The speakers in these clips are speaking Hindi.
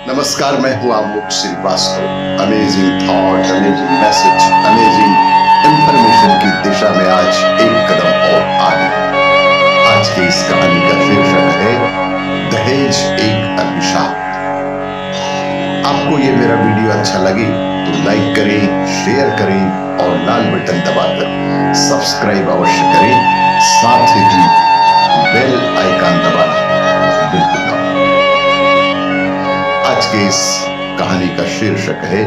नमस्कार, मैं हूं Aamukh Shrivastava. Amazing thought, amazing message, amazing information की दिशा में आज एक कदम और आगे। आज की इस कहानी का शीर्षक है दहेज एक अभिशाप। आपको ये मेरा वीडियो अच्छा लगे तो लाइक करें, शेयर करें और लाल बटन दबाकर सब्सक्राइब अवश्य करें। साथ ही बेल आइकन दबाना बिल्कुल ना भूलें। आज के इस कहानी का शीर्षक है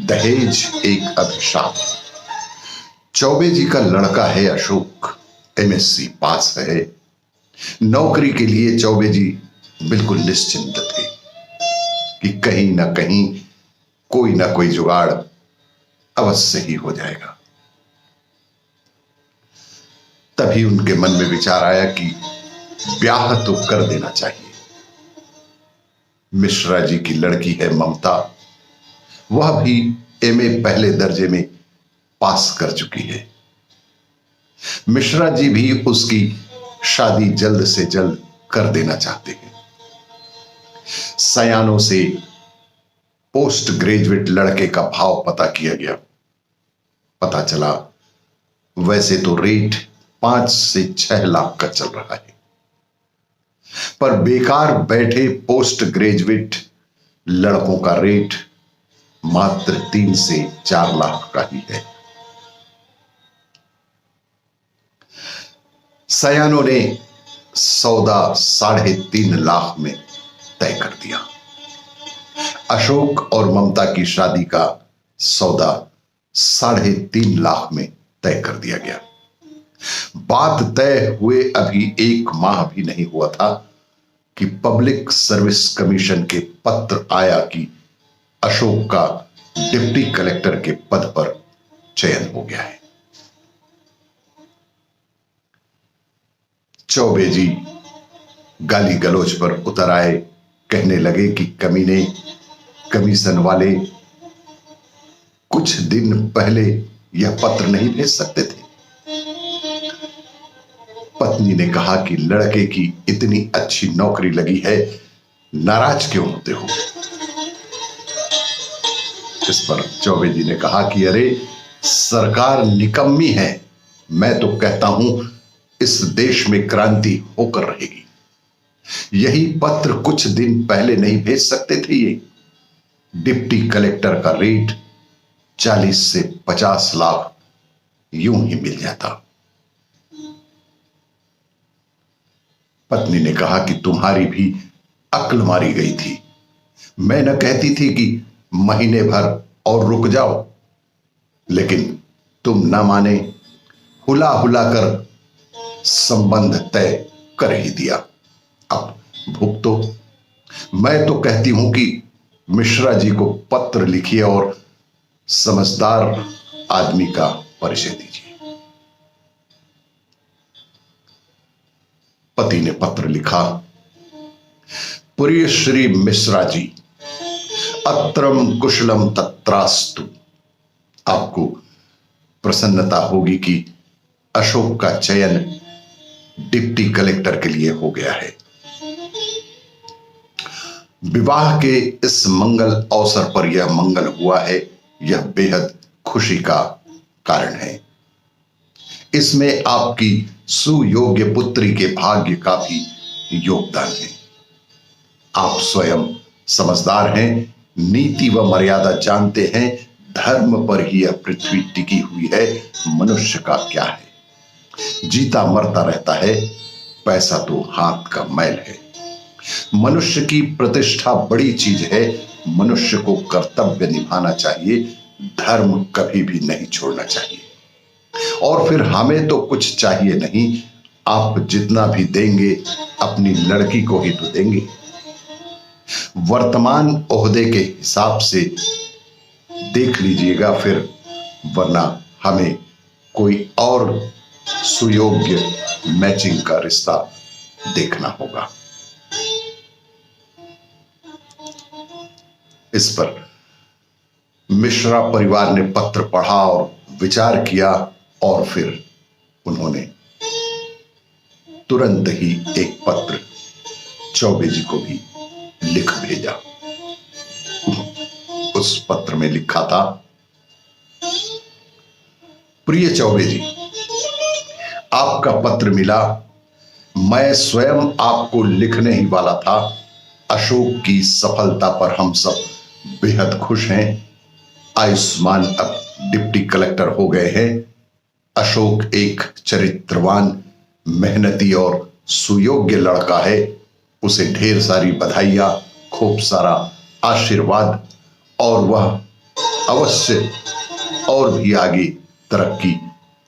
दहेज एक अभिशाप। चौबे जी का लड़का है अशोक, एमएससी पास है। नौकरी के लिए चौबे जी बिल्कुल निश्चिंत थे कि कहीं ना कहीं कोई ना कोई जुगाड़ अवश्य ही हो जाएगा। तभी उनके मन में विचार आया कि ब्याह तो कर देना चाहिए। मिश्रा जी की लड़की है ममता, वह भी एमए पहले दर्जे में पास कर चुकी है। मिश्रा जी भी उसकी शादी जल्द से जल्द कर देना चाहते हैं। सयानों से पोस्ट ग्रेजुएट लड़के का भाव पता किया गया। पता चला वैसे तो रेट 5 से 6 लाख का चल रहा है, पर बेकार बैठे पोस्ट ग्रेजुएट लड़कों का रेट मात्र 3 से 4 लाख का ही है। सयानों ने सौदा 3.5 लाख में तय कर दिया। अशोक और ममता की शादी का सौदा 3.5 लाख में तय कर दिया गया। बात तय हुए अभी 1 माह भी नहीं हुआ था कि पब्लिक सर्विस कमीशन के पत्र आया कि अशोक का डिप्टी कलेक्टर के पद पर चयन हो गया है। चौबे जी गाली गलौज पर उतर आए, कहने लगे कि कमीने, कमीशन वाले कुछ दिन पहले यह पत्र नहीं भेज सकते थे। पत्नी ने कहा कि लड़के की इतनी अच्छी नौकरी लगी है, नाराज क्यों होते हो? इस पर चौबे जी ने कहा कि अरे सरकार निकम्मी है, मैं तो कहता हूं इस देश में क्रांति होकर रहेगी। यही पत्र कुछ दिन पहले नहीं भेज सकते थे ये? डिप्टी कलेक्टर का रेट 40 से 50 लाख यूं ही मिल जाता। पत्नी ने कहा कि तुम्हारी भी अक्ल मारी गई थी। मैं न कहती थी कि महीने भर और रुक जाओ, लेकिन तुम न माने, हुला हुला कर संबंध तय कर ही दिया। अब भुगतो। मैं तो कहती हूं कि मिश्रा जी को पत्र लिखिए और समझदार आदमी का परिचय दीजिए। पति ने पत्र लिखा, प्रिय श्री मिश्रा जी, अत्रम कुशलम तत्रास्तु। आपको प्रसन्नता होगी कि अशोक का चयन डिप्टी कलेक्टर के लिए हो गया है। विवाह के इस मंगल अवसर पर यह मंगल हुआ है, यह बेहद खुशी का कारण है। इसमें आपकी सुयोग्य पुत्री के भाग्य का भी योगदान है। आप स्वयं समझदार हैं, नीति व मर्यादा जानते हैं। धर्म पर ही यह पृथ्वी टिकी हुई है। मनुष्य का क्या है, जीता मरता रहता है, पैसा तो हाथ का मैल है। मनुष्य की प्रतिष्ठा बड़ी चीज है। मनुष्य को कर्तव्य निभाना चाहिए, धर्म कभी भी नहीं छोड़ना चाहिए। और फिर हमें तो कुछ चाहिए नहीं, आप जितना भी देंगे अपनी लड़की को ही तो देंगे। वर्तमान ओहदे के हिसाब से देख लीजिएगा फिर, वरना हमें कोई और सुयोग्य मैचिंग का रिश्ता देखना होगा। इस पर मिश्रा परिवार ने पत्र पढ़ा और विचार किया और फिर उन्होंने तुरंत ही एक पत्र चौबे जी को भी लिख भेजा। उस पत्र में लिखा था, प्रिय चौबे जी, आपका पत्र मिला। मैं स्वयं आपको लिखने ही वाला था। अशोक की सफलता पर हम सब बेहद खुश हैं। आयुष्मान अब डिप्टी कलेक्टर हो गए हैं। अशोक एक चरित्रवान, मेहनती और सुयोग्य लड़का है। उसे ढेर सारी बधाइयां, खूब सारा आशीर्वाद, और वह अवश्य और भी आगे तरक्की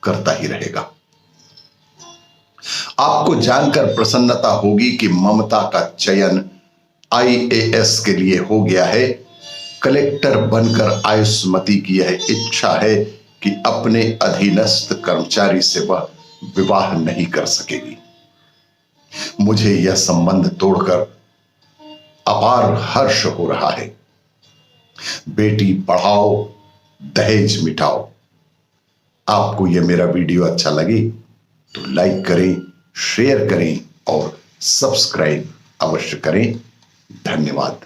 करता ही रहेगा। आपको जानकर प्रसन्नता होगी कि ममता का चयन IAS के लिए हो गया है। कलेक्टर बनकर आयुष्मती की यह इच्छा है कि अपने अधीनस्थ कर्मचारी से वह विवाह नहीं कर सकेगी। मुझे यह संबंध तोड़कर अपार हर्ष हो रहा है। बेटी पढ़ाओ, दहेज मिटाओ। आपको यह मेरा वीडियो अच्छा लगे तो लाइक करें, शेयर करें और सब्सक्राइब अवश्य करें। धन्यवाद।